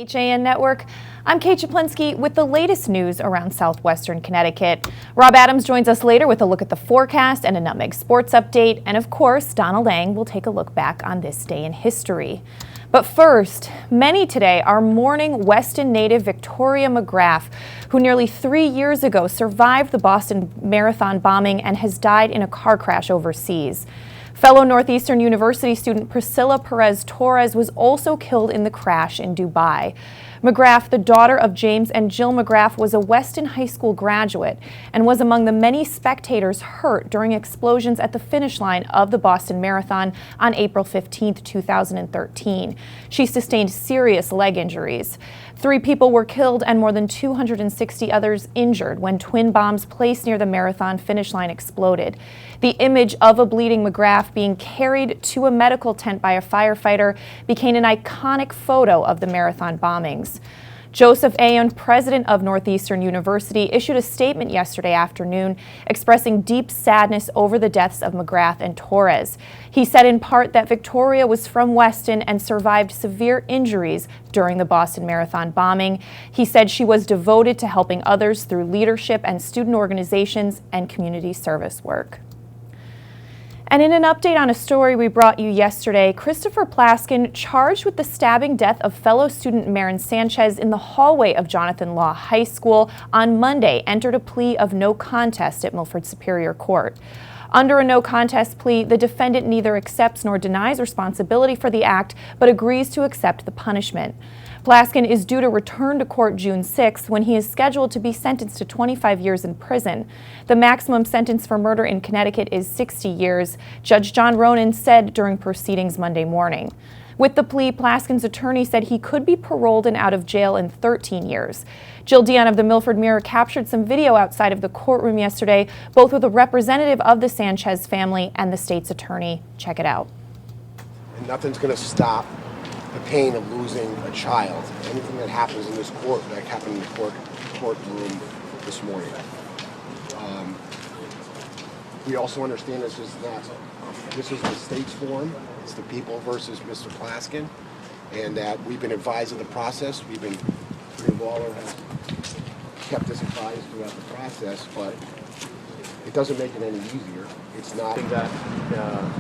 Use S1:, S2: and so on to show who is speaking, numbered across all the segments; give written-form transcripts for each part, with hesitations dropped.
S1: HAN Network, I'm Kate Czaplinski with the latest news around southwestern Connecticut. Rob Adams joins us later with a look at the forecast and a Nutmeg sports update. And of course, Donald Lang will take a look back on this day in history. But first, many today are mourning Weston native Victoria McGrath, who nearly 3 years ago survived the Boston Marathon bombing and has died in a car crash overseas. Fellow Northeastern University student Priscilla Perez Torres was also killed in the crash in Dubai. McGrath, the daughter of James and Jill McGrath, was a Weston High School graduate and was among the many spectators hurt during explosions at the finish line of the Boston Marathon on April 15, 2013. She sustained serious leg injuries. 3 people were killed and more than 260 others injured when twin bombs placed near the marathon finish line exploded. The image of a bleeding McGrath being carried to a medical tent by a firefighter became an iconic photo of the marathon bombings. Joseph Ayon, president of Northeastern University, issued a statement yesterday afternoon expressing deep sadness over the deaths of McGrath and Torres. He said in part that Victoria was from Weston and survived severe injuries during the Boston Marathon bombing. He said she was devoted to helping others through leadership and student organizations and community service work. And in an update on a story we brought you yesterday, Christopher Plaskin, charged with the stabbing death of fellow student Marin Sanchez in the hallway of Jonathan Law High School on Monday, entered a plea of no contest at Milford Superior Court. Under a no contest plea, the defendant neither accepts nor denies responsibility for the act, but agrees to accept the punishment. Plaskin is due to return to court June 6th when he is scheduled to be sentenced to 25 years in prison. The maximum sentence for murder in Connecticut is 60 years, Judge John Ronan said during proceedings Monday morning. With the plea, Plaskin's attorney said he could be paroled and out of jail in 13 years. Jill Dion of the Milford Mirror captured some video outside of the courtroom yesterday, both with a representative of the Sanchez family and the state's attorney. Check it out.
S2: And nothing's going to stop the pain of losing a child. Anything that happens in this court, that happened in the courtroom this morning. We also understand this is the state's forum. It's the people versus Mr. Plaskin, and that we've been advised of the process. Waller has kept us advised throughout the process, but it doesn't make it any easier. It's not.
S3: I think that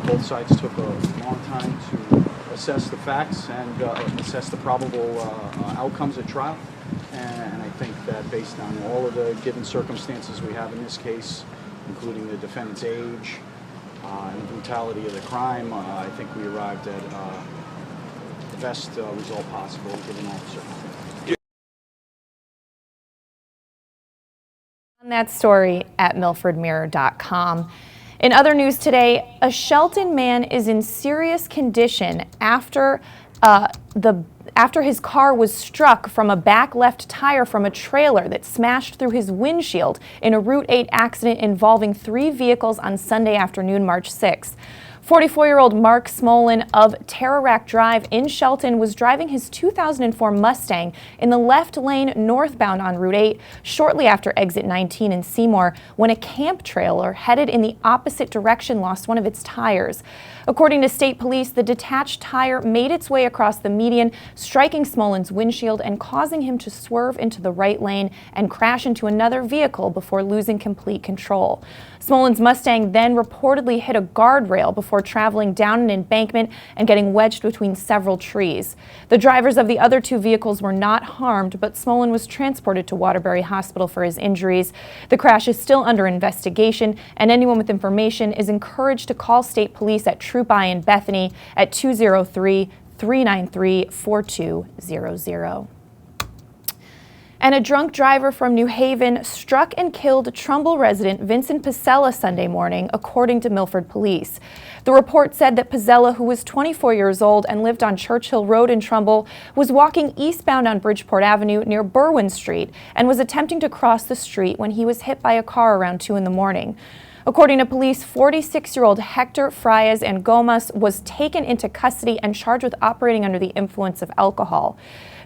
S3: both sides took a long time to assess the facts and assess the probable outcomes at trial. And I think that based on all of the given circumstances we have in this case, including the defendant's age and the brutality of the crime, I think we arrived at the best result possible given all the circumstances.
S1: On that story at milfordmirror.com. In other news today, a Shelton man is in serious condition after his car was struck from a back left tire from a trailer that smashed through his windshield in a Route 8 accident involving 3 vehicles on Sunday afternoon, March 6th. 44-year-old Mark Smolin of Terrarack Drive in Shelton was driving his 2004 Mustang in the left lane northbound on Route 8 shortly after exit 19 in Seymour when a camp trailer headed in the opposite direction lost one of its tires. According to state police, the detached tire made its way across the median, striking Smolin's windshield and causing him to swerve into the right lane and crash into another vehicle before losing complete control. Smolin's Mustang then reportedly hit a guardrail before traveling down an embankment and getting wedged between several trees. The drivers of the other 2 vehicles were not harmed, but Smolin was transported to Waterbury Hospital for his injuries. The crash is still under investigation, and anyone with information is encouraged to call state police at Troop I in Bethany at 203-393-4200. And a drunk driver from New Haven struck and killed Trumbull resident Vincent Pizzella Sunday morning, according to Milford police. The report said that Pizzella, who was 24 years old and lived on Churchill Road in Trumbull, was walking eastbound on Bridgeport Avenue near Berwyn Street and was attempting to cross the street when he was hit by a car around 2 in the morning. According to police, 46-year-old Hector Frias and Gomas was taken into custody and charged with operating under the influence of alcohol.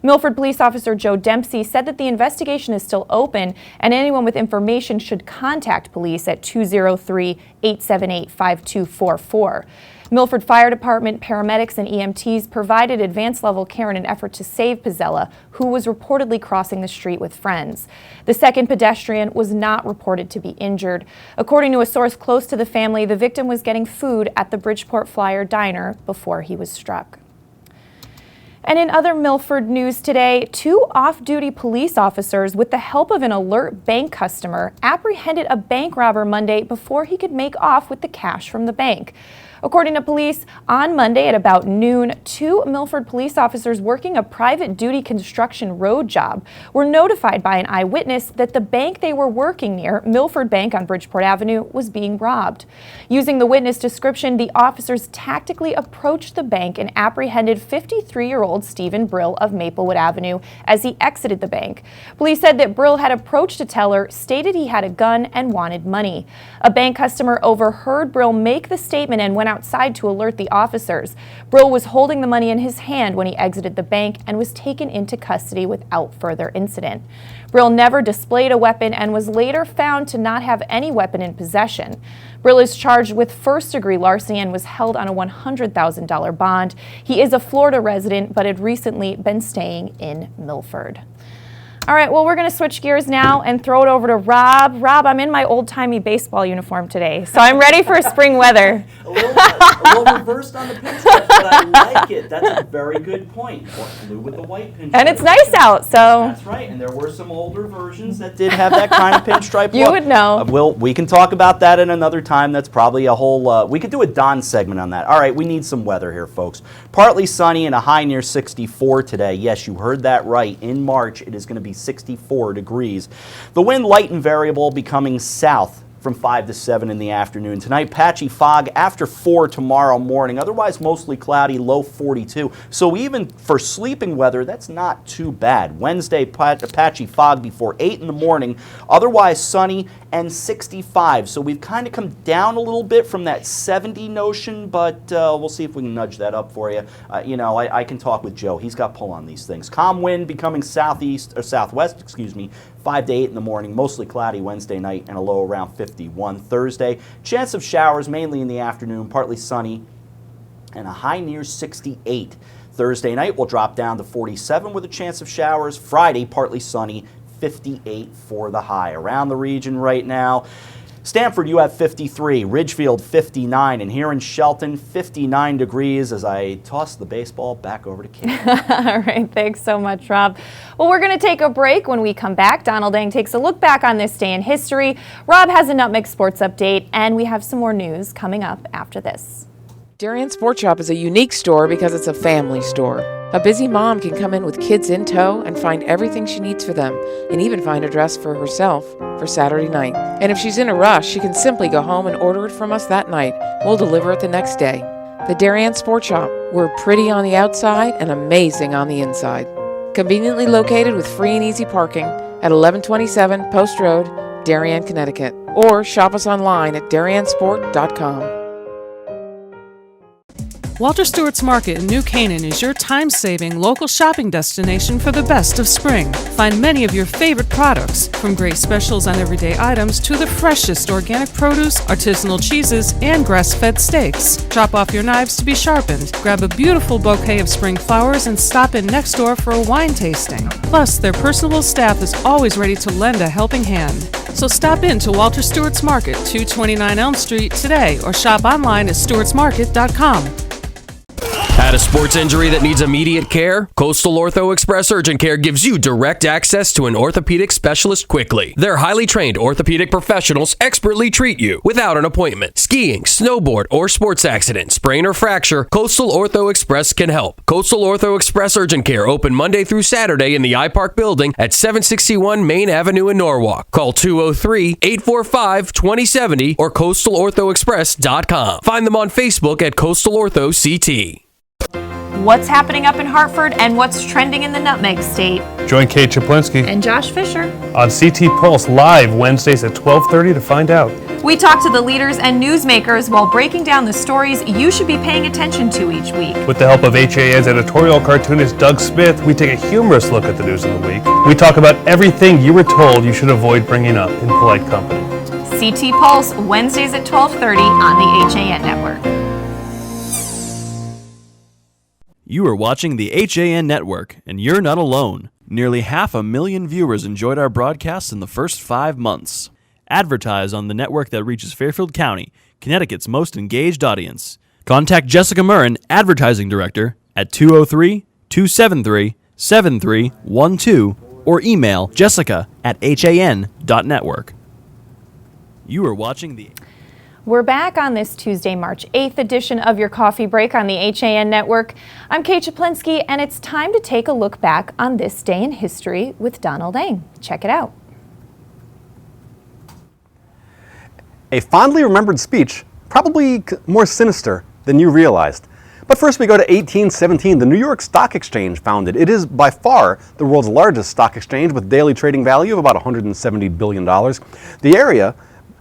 S1: Milford Police Officer Joe Dempsey said that the investigation is still open and anyone with information should contact police at 203-878-5244. Milford Fire Department, paramedics, and EMTs provided advanced level care in an effort to save Pizzella, who was reportedly crossing the street with friends. The second pedestrian was not reported to be injured. According to a source close to the family, the victim was getting food at the Bridgeport Flyer diner before he was struck. And in other Milford news today, 2 off-duty police officers, with the help of an alert bank customer, apprehended a bank robber Monday before he could make off with the cash from the bank. According to police, on Monday at about noon, 2 Milford police officers working a private duty construction road job were notified by an eyewitness that the bank they were working near, Milford Bank on Bridgeport Avenue, was being robbed. Using the witness description, the officers tactically approached the bank and apprehended 53-year-old Stephen Brill of Maplewood Avenue as he exited the bank. Police said that Brill had approached a teller, stated he had a gun and wanted money. A bank customer overheard Brill make the statement and went outside to alert the officers. Brill was holding the money in his hand when he exited the bank and was taken into custody without further incident. Brill never displayed a weapon and was later found to not have any weapon in possession. Brill is charged with first-degree larceny and was held on a $100,000 bond. He is a Florida resident but had recently been staying in Milford. All right, well, we're going to switch gears now and throw it over to Rob. Rob, I'm in my old-timey baseball uniform today, so I'm ready for spring weather.
S4: a little reversed on the pinstripe, but I like it. That's a very good point. Blue with the white pinstripe.
S1: And it's nice out, so.
S4: That's right, and there were some older versions that did have that kind of pinstripe look.
S1: You would know.
S4: We can talk about that in another time. That's probably a whole, we could do a Don segment on that. All right, we need some weather here, folks. Partly sunny and a high near 64 today. Yes, you heard that right. In March, it is going to be 64 degrees. The wind light and variable, becoming south from 5 to 7 in the afternoon. Tonight, patchy fog after 4 tomorrow morning. Otherwise, mostly cloudy, low 42. So even for sleeping weather, that's not too bad. Wednesday, patchy fog before 8 in the morning. Otherwise, sunny and 65. So we've kind of come down a little bit from that 70 notion, but we'll see if we can nudge that up for you. I can talk with Joe. He's got pull on these things. Calm wind becoming southwest, 5 to 8 in the morning, mostly cloudy Wednesday night and a low around 51 Thursday. Chance of showers mainly in the afternoon, partly sunny and a high near 68. Thursday night will drop down to 47 with a chance of showers. Friday, partly sunny, 58 for the high. Around the region right now, Stamford, you have 53, Ridgefield 59, and here in Shelton, 59 degrees as I toss the baseball back over to Kate.
S1: All right, thanks so much, Rob. Well, we're going to take a break. When we come back, Donald Dang takes a look back on this day in history. Rob has a Nutmeg Sports update, and we have some more news coming up after this.
S5: Darien Sport Shop is a unique store because it's a family store. A busy mom can come in with kids in tow and find everything she needs for them, and even find a dress for herself for Saturday night. And if she's in a rush, she can simply go home and order it from us that night. We'll deliver it the next day. The Darien Sport Shop. We're pretty on the outside and amazing on the inside. Conveniently located with free and easy parking at 1127 Post Road, Darien, Connecticut. Or shop us online at dariensport.com.
S6: Walter Stewart's Market in New Canaan is your time-saving local shopping destination for the best of spring. Find many of your favorite products, from great specials on everyday items to the freshest organic produce, artisanal cheeses, and grass-fed steaks. Drop off your knives to be sharpened, grab a beautiful bouquet of spring flowers, and stop in next door for a wine tasting. Plus, their personable staff is always ready to lend a helping hand. So stop in to Walter Stewart's Market, 229 Elm Street today, or shop online at stewartsmarket.com.
S7: Had a sports injury that needs immediate care? Coastal Ortho Express Urgent Care gives you direct access to an orthopedic specialist quickly. Their highly trained orthopedic professionals expertly treat you without an appointment. Skiing, snowboard, or sports accident, sprain or fracture, Coastal Ortho Express can help. Coastal Ortho Express Urgent Care open Monday through Saturday in the iPark building at 761 Main Avenue in Norwalk. Call 203-845-2070 or coastalorthoexpress.com. Find them on Facebook at Coastal Ortho CT.
S1: What's happening up in Hartford and what's trending in the Nutmeg State?
S8: Join Kate Czaplinski
S1: And Josh Fisher
S8: on CT Pulse live Wednesdays at 12:30 to find out.
S1: We talk to the leaders and newsmakers while breaking down the stories you should be paying attention to each week.
S8: With the help of HAN's editorial cartoonist Doug Smith, we take a humorous look at the news of the week. We talk about everything you were told you should avoid bringing up in polite company.
S1: CT Pulse, Wednesdays at 12:30 on the HAN Network.
S9: You are watching the HAN Network, and you're not alone. Nearly 500,000 viewers enjoyed our broadcasts in the first 5 months. Advertise on the network that reaches Fairfield County, Connecticut's most engaged audience. Contact Jessica Murrin, Advertising Director, at 203-273-7312 or email jessica@han.network. You are watching the...
S1: We're back on this Tuesday, March 8th edition of your Coffee Break on the HAN Network. I'm Kate Czaplinski, and it's time to take a look back on this day in history with Donald Lang. Check it out.
S10: A fondly remembered speech, probably more sinister than you realized. But first we go to 1817, the New York Stock Exchange founded. It is by far the world's largest stock exchange with daily trading value of about $170 billion. The area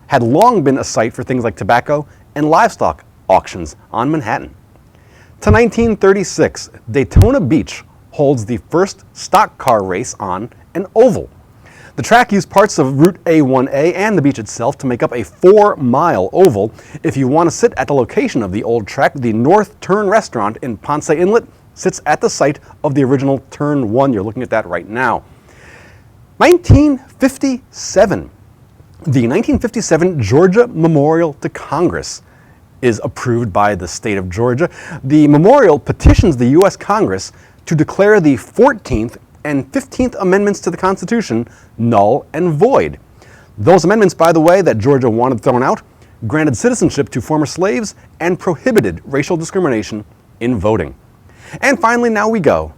S10: had long been a site for things like tobacco and livestock auctions on Manhattan. To 1936, Daytona Beach holds the first stock car race on an oval. The track used parts of Route A1A and the beach itself to make up a 4-mile oval. If you want to sit at the location of the old track, the North Turn restaurant in Ponce Inlet sits at the site of the original Turn 1. You're looking at that right now. 1957. The 1957 Georgia Memorial to Congress is approved by the state of Georgia. The memorial petitions the U.S. Congress to declare the 14th and 15th Amendments to the Constitution null and void. Those amendments, by the way, that Georgia wanted thrown out, granted citizenship to former slaves and prohibited racial discrimination in voting. And finally, now we go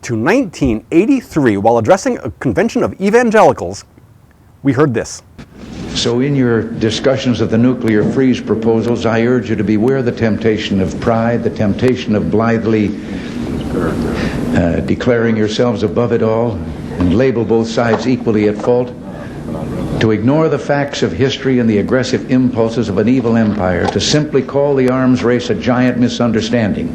S10: to 1983. While addressing a convention of evangelicals, we heard this.
S11: So in your discussions of the nuclear freeze proposals, I urge you to beware of the temptation of pride, the temptation of blithely declaring yourselves above it all and label both sides equally at fault, to ignore the facts of history and the aggressive impulses of an evil empire, to simply call the arms race a giant misunderstanding,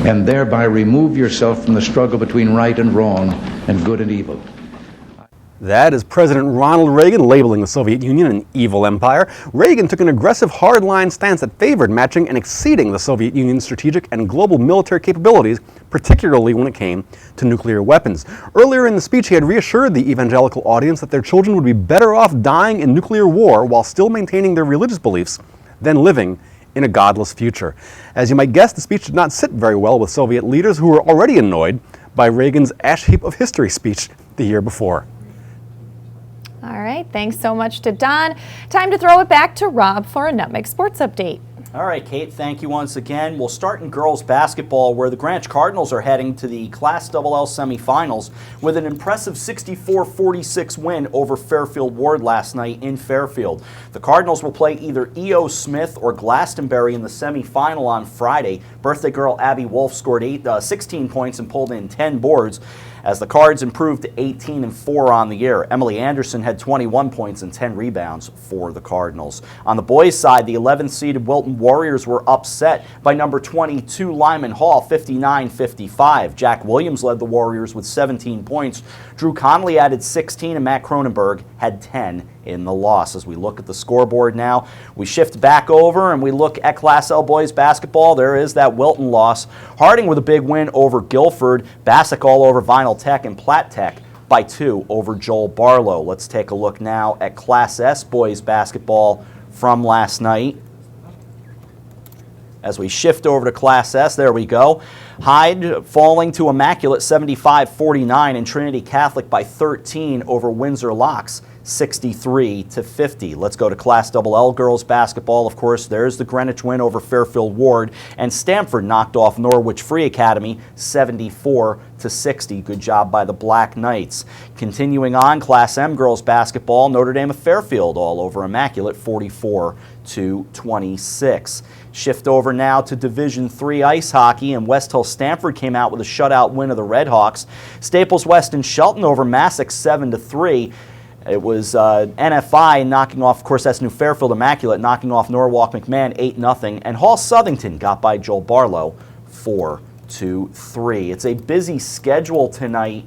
S11: and thereby remove yourself from the struggle between right and wrong and good and evil.
S10: That is President Ronald Reagan labeling the Soviet Union an evil empire. Reagan took an aggressive hardline stance that favored matching and exceeding the Soviet Union's strategic and global military capabilities, particularly when it came to nuclear weapons. Earlier in the speech, he had reassured the evangelical audience that their children would be better off dying in nuclear war while still maintaining their religious beliefs than living in a godless future. As you might guess, the speech did not sit very well with Soviet leaders who were already annoyed by Reagan's ash heap of history speech the year before.
S1: All right, thanks so much to Don. Time to throw it back to Rob for a Nutmeg Sports Update.
S4: All right, Kate, thank you once again. We'll start in girls basketball, where the Greenwich Cardinals are heading to the Class XXL semifinals with an impressive 64-46 win over Fairfield Ward last night in Fairfield. The Cardinals will play either E.O. Smith or Glastonbury in the semifinal on Friday. Birthday girl Abby Wolf scored 16 points and pulled in 10 boards, as the Cards improved to 18-4 on the year. Emily Anderson had 21 points and 10 rebounds for the Cardinals. On the boys' side, the 11th-seeded Wilton Warriors were upset by number 22 Lyman Hall, 59-55. Jack Williams led the Warriors with 17 points. Drew Connolly added 16, and Matt Cronenberg had 10 in the loss. As we look at the scoreboard now, we shift back over and we look at Class L boys basketball. There is that Wilton loss. Harding with a big win over Guilford. Bassick all over Vinyl Tech, and Platt Tech by 2 over Joel Barlow. Let's take a look now at Class S boys basketball from last night. As we shift over to Class S, there we go. Hyde falling to Immaculate 75-49, and Trinity Catholic by 13 over Windsor Locks 63-50. Let's go to Class XXL girls basketball. Of course, there's the Greenwich win over Fairfield Ward, and Stamford knocked off Norwich Free Academy 74-60. Good job by the Black Knights. Continuing on, Class M girls basketball, Notre Dame of Fairfield all over Immaculate 44-26. Shift over now to Division III ice hockey, and West Hill Stamford came out with a shutout win of the Redhawks. Staples West and Shelton over Massac 7-3. It was NFI knocking off, of course, that's New Fairfield Immaculate, knocking off Norwalk McMahon 8-0. And Hall Southington got by Joel Barlow 4-3. It's a busy schedule tonight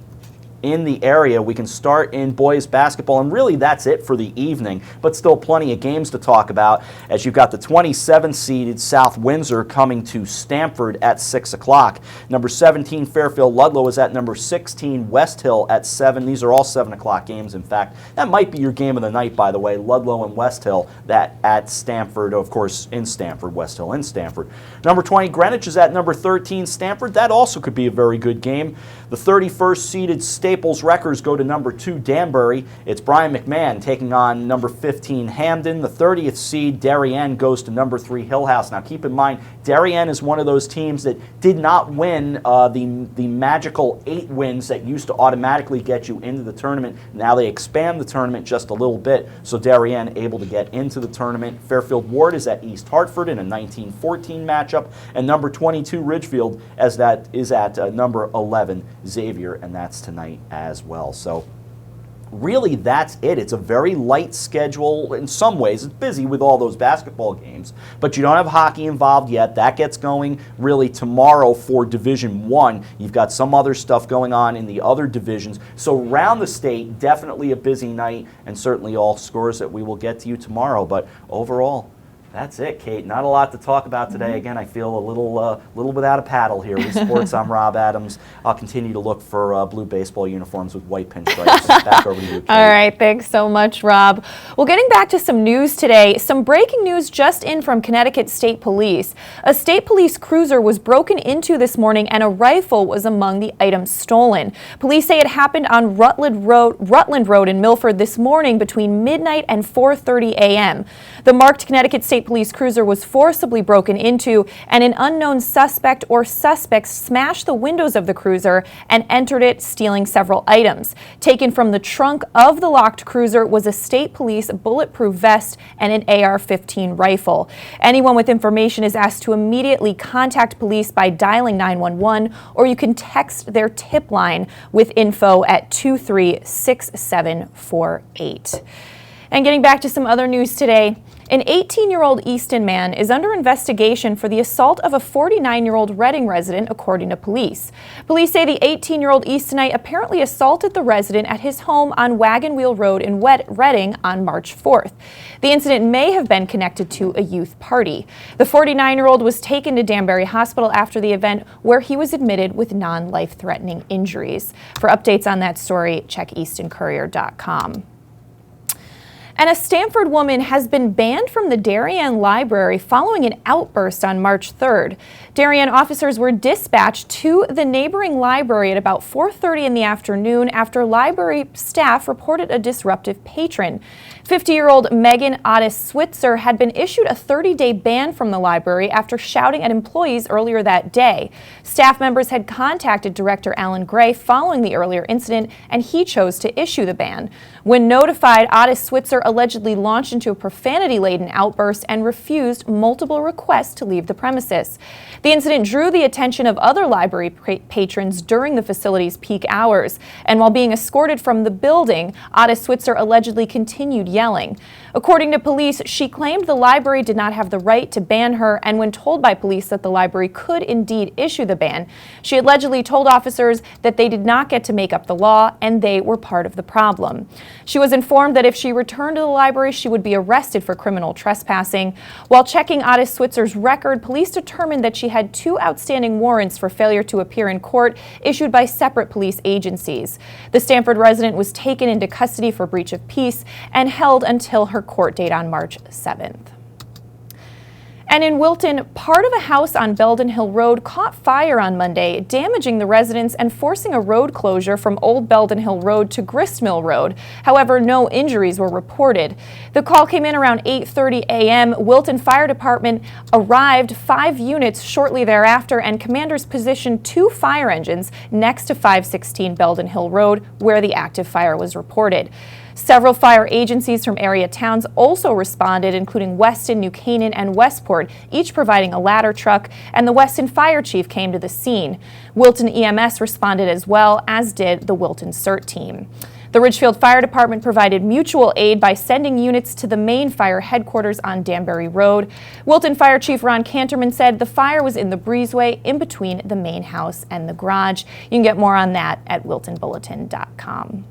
S4: in the area. We can start in boys basketball, and really that's it for the evening, but still plenty of games to talk about, as you've got the 27th-seeded South Windsor coming to Stamford at 6 o'clock. Number 17 Fairfield Ludlow is at number 16 West Hill at 7. These are all 7 o'clock games, in fact. That might be your game of the night, by the way, Ludlow and West Hill, that at Stamford, of course, in Stamford, West Hill in Stamford. Number 20 Greenwich is at number 13 Stamford. That also could be a very good game. The 31st-seeded Staples Wreckers go to number 2 Danbury. It's Brian McMahon taking on number 15 Hamden. The 30th seed Darien goes to number 3 Hillhouse. Now keep in mind, Darien is one of those teams that did not win the magical 8 wins that used to automatically get you into the tournament. Now they expand the tournament just a little bit, so Darien able to get into the tournament. Fairfield Ward is at East Hartford in a 19-14 matchup, and number 22 Ridgefield as that is at number 11 Xavier, and that's tonight as well. So really, that's it. It's a very light schedule in some ways. It's busy with all those basketball games, but you don't have hockey involved yet. That gets going really tomorrow for Division I. You've got some other stuff going on in the other divisions. So around the state, definitely a busy night, and certainly all scores that we will get to you tomorrow. But overall, that's it, Kate. Not a lot to talk about today. Again, I feel a little bit out of paddle here with sports. I'm Rob Adams. I'll continue to look for blue baseball uniforms with white pinstripes. Back over to you, Kate.
S1: All right, thanks so much, Rob. Well, getting back to some news today, some breaking news just in from Connecticut State Police. A state police cruiser was broken into this morning, and a rifle was among the items stolen. Police say it happened on Rutland Road in Milford this morning between midnight and 4:30 a.m. The marked Connecticut State Police cruiser was forcibly broken into, and an unknown suspect or suspects smashed the windows of the cruiser and entered it, stealing several items. Taken from the trunk of the locked cruiser was a state police bulletproof vest and an AR-15 rifle. Anyone with information is asked to immediately contact police by dialing 911, or you can text their tip line with info at 236748. And getting back to some other news today, an 18-year-old Easton man is under investigation for the assault of a 49-year-old Reading resident, according to police. Police say the 18-year-old Eastonite apparently assaulted the resident at his home on Wagon Wheel Road in Reading on March 4th. The incident may have been connected to a youth party. The 49-year-old was taken to Danbury Hospital after the event, where he was admitted with non-life-threatening injuries. For updates on that story, check eastoncourier.com. And a Stamford woman has been banned from the Darien Library following an outburst on March 3rd. Darien officers were dispatched to the neighboring library at about 4:30 in the afternoon after library staff reported a disruptive patron. 50-year-old Megan Otis Switzer had been issued a 30-day ban from the library after shouting at employees earlier that day. Staff members had contacted Director Alan Gray following the earlier incident, and he chose to issue the ban. When notified, Otis Switzer allegedly launched into a profanity-laden outburst and refused multiple requests to leave the premises. The incident drew the attention of other library patrons during the facility's peak hours, and while being escorted from the building, Otis Switzer allegedly continued yelling. According to police, she claimed the library did not have the right to ban her, and when told by police that the library could indeed issue the ban, she allegedly told officers that they did not get to make up the law and they were part of the problem. She was informed that if she returned to the library, she would be arrested for criminal trespassing. While checking Otis Switzer's record, police determined that she had 2 outstanding warrants for failure to appear in court issued by separate police agencies. The Stamford resident was taken into custody for breach of peace and held until her court date on March 7th. And in Wilton, part of a house on Belden Hill Road caught fire on Monday, damaging the residents and forcing a road closure from Old Belden Hill Road to Gristmill Road. However, no injuries were reported. The call came in around 8:30 a.m. Wilton Fire Department arrived 5 units shortly thereafter, and commanders positioned 2 fire engines next to 516 Belden Hill Road, where the active fire was reported. Several fire agencies from area towns also responded, including Weston, New Canaan, and Westport, each providing a ladder truck, and the Weston Fire Chief came to the scene. Wilton EMS responded as well, as did the Wilton CERT team. The Ridgefield Fire Department provided mutual aid by sending units to the main fire headquarters on Danbury Road. Wilton Fire Chief Ron Canterman said the fire was in the breezeway in between the main house and the garage. You can get more on that at wiltonbulletin.com.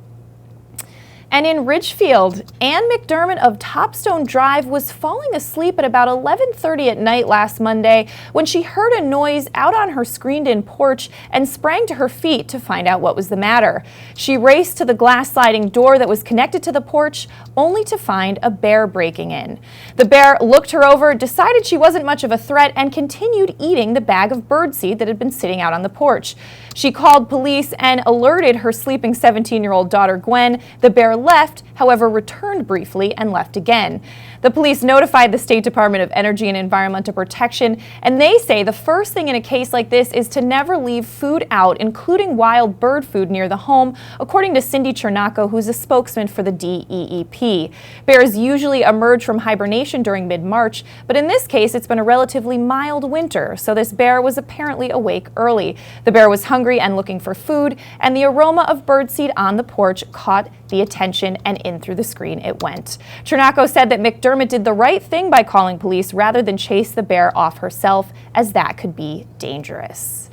S1: And in Ridgefield, Ann McDermott of Topstone Drive was falling asleep at about 11:30 at night last Monday when she heard a noise out on her screened-in porch and sprang to her feet to find out what was the matter. She raced to the glass sliding door that was connected to the porch, only to find a bear breaking in. The bear looked her over, decided she wasn't much of a threat, and continued eating the bag of birdseed that had been sitting out on the porch. She called police and alerted her sleeping 17-year-old daughter, Gwen. The bear left, however, returned briefly and left again. The police notified the State Department of Energy and Environmental Protection, and they say the first thing in a case like this is to never leave food out, including wild bird food, near the home, according to Cindy Chernacko, who's a spokesman for the DEEP. Bears usually emerge from hibernation during mid-March, but in this case, it's been a relatively mild winter, so this bear was apparently awake early. The bear was hungry and looking for food, and the aroma of birdseed on the porch caught the attention, and in through the screen it went. Chernacko said that McDermott did the right thing by calling police rather than chase the bear off herself, as that could be dangerous.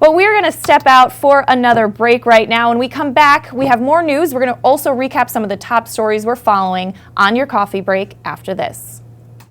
S1: Well, we're going to step out for another break right now. When we come back, we have more news. We're going to also recap some of the top stories we're following on your coffee break after this.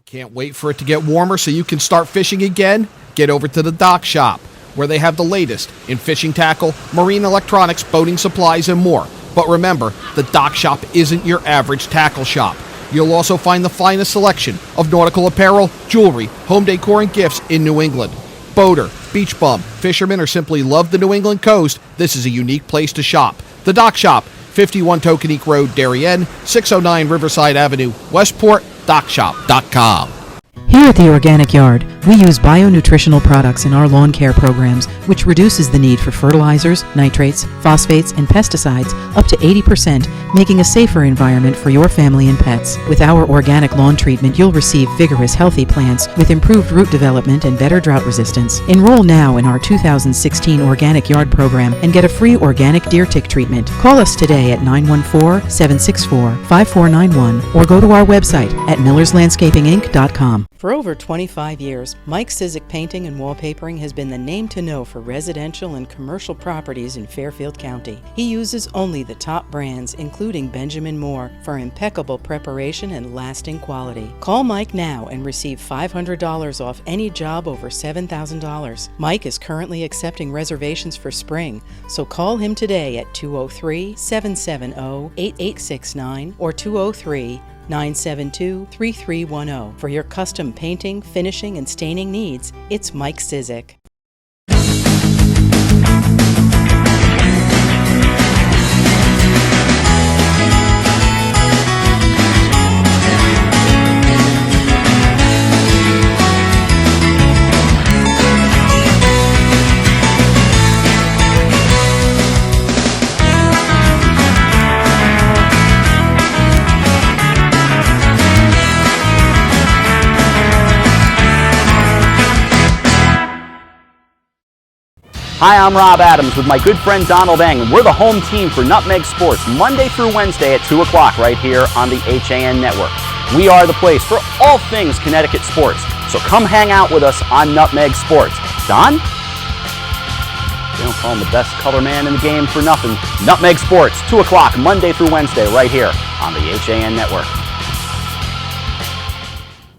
S12: Can't wait for it to get warmer so you can start fishing again? Get over to the Dock Shop, where they have the latest in fishing tackle, marine electronics, boating supplies, and more. But remember, the Dock Shop isn't your average tackle shop. You'll also find the finest selection of nautical apparel, jewelry, home decor, and gifts in New England. Boater, beach bum, fisherman, or simply love the New England coast, this is a unique place to shop. The Dock Shop, 51 Tokenique Road, Darien, 609 Riverside Avenue, Westport, dockshop.com.
S13: Here at the Organic Yard, we use bio-nutritional products in our lawn care programs, which reduces the need for fertilizers, nitrates, phosphates, and pesticides up to 80%, making a safer environment for your family and pets. With our organic lawn treatment, you'll receive vigorous, healthy plants with improved root development and better drought resistance. Enroll now in our 2016 Organic Yard program and get a free organic deer tick treatment. Call us today at 914-764-5491 or go to our website at millerslandscapinginc.com. For over 25 years, Mike Cizik Painting and Wallpapering has been the name to know for residential and commercial properties in Fairfield County. He uses only the top brands, including Benjamin Moore, for impeccable preparation and lasting quality. Call Mike now and receive $500 off any job over $7,000. Mike is currently accepting reservations for spring, so call him today at 203-770-8869 or 203-972-3310. For your custom painting, finishing, and staining needs, it's Mike Cizik.
S4: Hi, I'm Rob Adams with my good friend Donald Eng, and we're the home team for Nutmeg Sports, Monday through Wednesday at 2 o'clock right here on the HAN Network. We are the place for all things Connecticut sports, so come hang out with us on Nutmeg Sports. Don? They don't call him the best color man in the game for nothing. Nutmeg Sports, 2 o'clock, Monday through Wednesday right here on the HAN Network.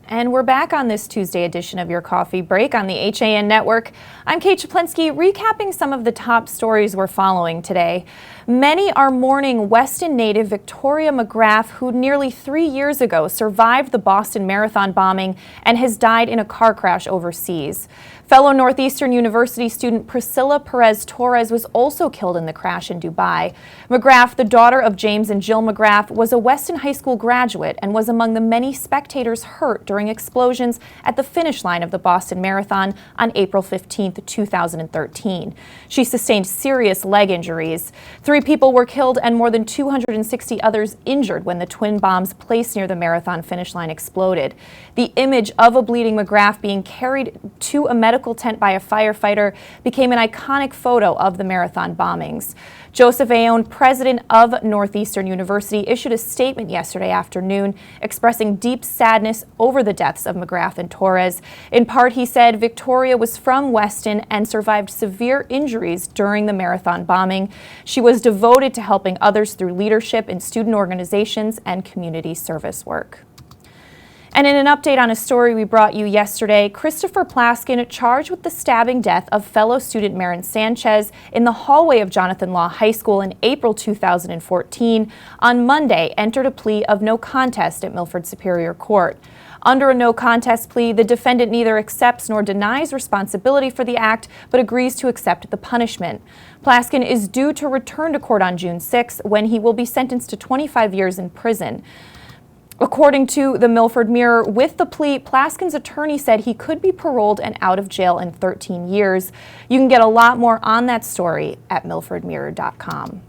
S1: And we're back on this Tuesday edition of Your Coffee Break on the HAN Network. I'm Kate Czaplinski, recapping some of the top stories we're following today. Many are mourning Weston native Victoria McGrath, who nearly 3 years ago survived the Boston Marathon bombing and has died in a car crash overseas. Fellow Northeastern University student Priscilla Perez Torres was also killed in the crash in Dubai. McGrath, the daughter of James and Jill McGrath, was a Weston High School graduate and was among the many spectators hurt during explosions at the finish line of the Boston Marathon on April 15, 2013. She sustained serious leg injuries. 3 people were killed and more than 260 others injured when the twin bombs placed near the marathon finish line exploded. The image of a bleeding McGrath being carried to a medical medical tent by a firefighter became an iconic photo of the marathon bombings. Joseph Aoun, president of Northeastern University, issued a statement yesterday afternoon expressing deep sadness over the deaths of McGrath and Torres. In part, he said Victoria was from Weston and survived severe injuries during the marathon bombing. She was devoted to helping others through leadership in student organizations and community service work. And in an update on a story we brought you yesterday, Christopher Plaskin, charged with the stabbing death of fellow student Marin Sanchez in the hallway of Jonathan Law High School in April 2014, on Monday entered a plea of no contest at Milford Superior Court. Under a no contest plea, the defendant neither accepts nor denies responsibility for the act, but agrees to accept the punishment. Plaskin is due to return to court on June 6, when he will be sentenced to 25 years in prison. According to the Milford Mirror, with the plea, Plaskin's attorney said he could be paroled and out of jail in 13 years. You can get a lot more on that story at milfordmirror.com.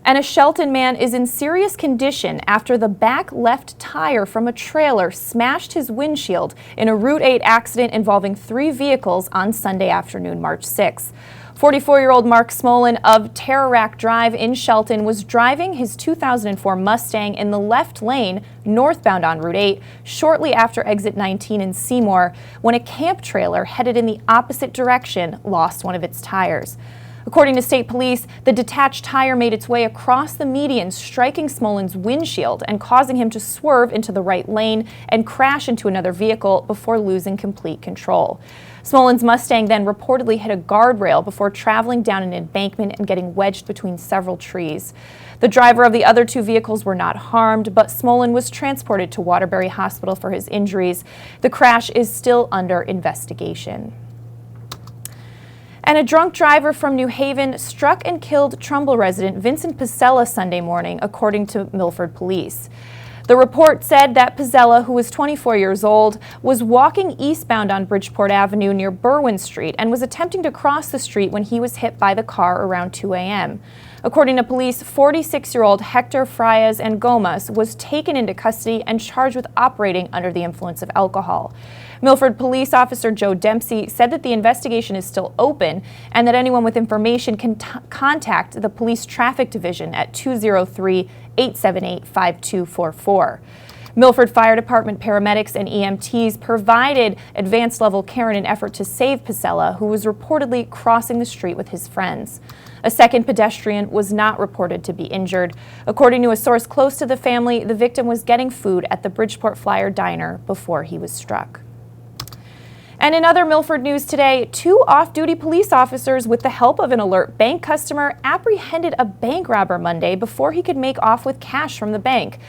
S1: And a Shelton man is in serious condition after the back left tire from a trailer smashed his windshield in a Route 8 accident involving 3 vehicles on Sunday afternoon, March 6. 44-year-old Mark Smolin of Terrarack Drive in Shelton was driving his 2004 Mustang in the left lane northbound on Route 8 shortly after exit 19 in Seymour when a camp trailer headed in the opposite direction lost one of its tires. According to state police, the detached tire made its way across the median, striking Smolin's windshield and causing him to swerve into the right lane and crash into another vehicle before losing complete control. Smolin's Mustang then reportedly hit a guardrail before traveling down an embankment and getting wedged between several trees. The driver of the other 2 vehicles were not harmed, but Smolin was transported to Waterbury Hospital for his injuries. The crash is still under investigation. And a drunk driver from New Haven struck and killed Trumbull resident Vincent Pizzella Sunday morning, according to Milford police. The report said that Pizzella, who was 24 years old, was walking eastbound on Bridgeport Avenue near Berwyn Street and was attempting to cross the street when he was hit by the car around 2 a.m. According to police, 46-year-old Hector Frias and Gomas was taken into custody and charged with operating under the influence of alcohol. Milford Police Officer Joe Dempsey said that the investigation is still open and that anyone with information can contact the Police Traffic Division at 203-878-5244. Milford Fire Department paramedics and EMTs provided advanced level care in an effort to save Pizzella, who was reportedly crossing the street with his friends. A second pedestrian was not reported to be injured. According to a source close to the family, the victim was getting food at the Bridgeport Flyer diner before he was struck. And in other Milford news today, 2 off-duty police officers, with the help of an alert bank customer, apprehended a bank robber Monday before he could make off with cash from the bank.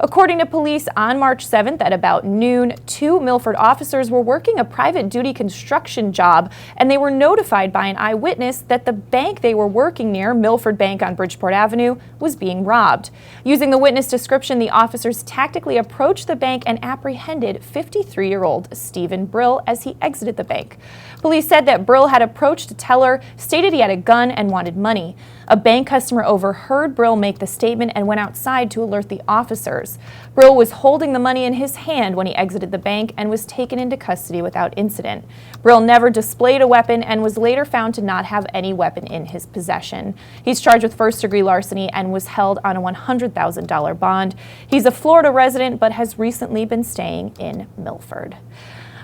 S1: According to police, on March 7th at about noon, 2 Milford officers were working a private duty construction job, and they were notified by an eyewitness that the bank they were working near, Milford Bank on Bridgeport Avenue, was being robbed. Using the witness description, the officers tactically approached the bank and apprehended 53-year-old Stephen Brill as he exited the bank. Police said that Brill had approached a teller, stated he had a gun and wanted money. A bank customer overheard Brill make the statement and went outside to alert the officers. Brill was holding the money in his hand when he exited the bank and was taken into custody without incident. Brill never displayed a weapon and was later found to not have any weapon in his possession. He's charged with first-degree larceny and was held on a $100,000 bond. He's a Florida resident but has recently been staying in Milford.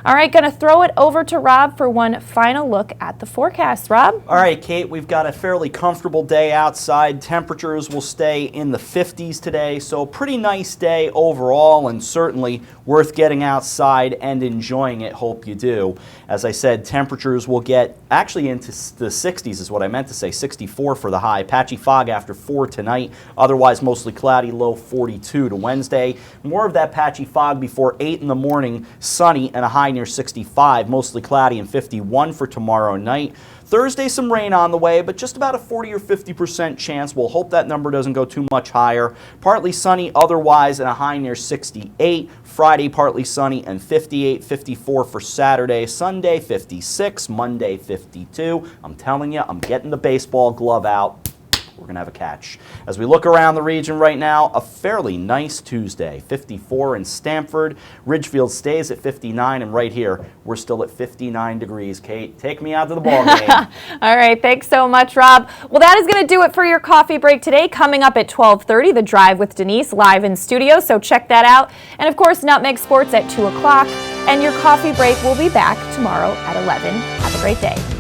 S1: All right, going to throw it over to Rob for one final look at the forecast. Rob?
S4: All right, Kate, we've got a fairly comfortable day outside. Temperatures will stay in the 50s today, so pretty nice day overall and certainly worth getting outside and enjoying it. Hope you do. As I said, temperatures will get actually into the 60s is what I meant to say, 64 for the high. Patchy fog after 4 tonight, otherwise mostly cloudy, low 42 to Wednesday. More of that patchy fog before 8 in the morning, sunny and a high near 65, mostly cloudy and 51 for tomorrow night. Thursday, some rain on the way, but just about a 40 or 50% chance. We'll hope that number doesn't go too much higher. Partly sunny otherwise and a high near 68. Friday, partly sunny and 58, 54 for Saturday. Sunday, 56. Monday, 52. I'm telling you, I'm getting the baseball glove out. we're going to have a catch. As we look around the region right now, a fairly nice Tuesday. 54 in Stamford. Ridgefield stays at 59, and right here, we're still at 59 degrees. Kate, take me out to the ball game.
S1: All right, thanks so much, Rob. Well, that is going to do it for your coffee break today. Coming up at 12:30, The Drive with Denise live in studio, so check that out. And of course, Nutmeg Sports at 2 o'clock. And your coffee break will be back tomorrow at 11. Have a great day.